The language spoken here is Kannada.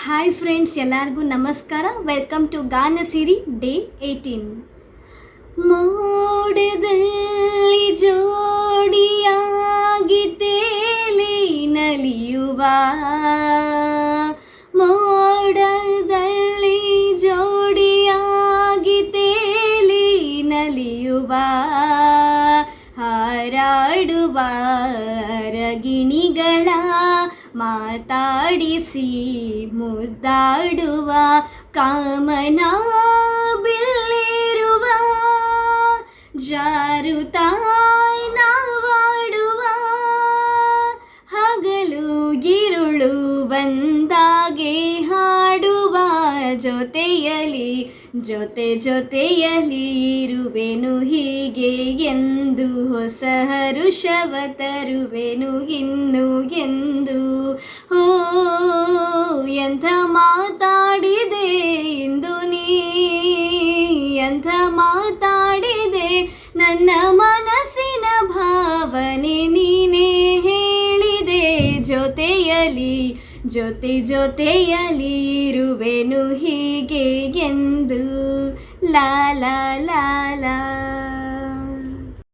ಹಾಯ್ ಫ್ರೆಂಡ್ಸ್, ಎಲ್ಲರಿಗೂ ನಮಸ್ಕಾರ. ವೆಲ್ಕಮ್ ಟು ಗಾನ ಸಿರಿ ಡೇ 18. ಮೋಡದಲ್ಲಿ ಜೋಡಿಯಾಗಿ ತೇಲಿ ನಲಿಯುವ, ಮೋಡದಲ್ಲಿ ಜೋಡಿಯಾಗಿ ತೇಲಿ ನಲಿಯುವ, ಹಾರಾಡುವ ರಗಿಣಿಗಳ ಮಾತಾಡಿಸಿ ಮುದ್ದಾಡುವ, ಕಾಮನ ಬಿಲ್ಲಿರುವ ಜಾರುತ್ತಾ ನಾವಾಡುವ, ಹಗಲು ಗಿರುಳು ಬಂದಾಗೆ ಹಾಡುವ, ಜೊತೆಯಲಿ ಜೊತೆಯಲಿ ಇರುವೆನು ಹೀಗೆ ಎಂದು, ಹೊಸ ಹರುಷವ ತರುವೆನು ಇನ್ನು ಎಂದು. ಓ ಎಂಥ ಮಾತಾಡಿದೆ ಇಂದು ನೀ, ಎಂಥ ಮಾತಾಡಿದೆ, ನನ್ನ ಮನಸ್ಸಿನ ಭಾವನೆ ನೀನೇ ಹೇಳಿದೆ, ಜೊತೆಯಲಿ ಜೊತೆಯಲಿ ಇರುವೆನು ಹೀಗೆ ಎಂದು. ಲಾ ಲಾ ಲಾ ಲಾ.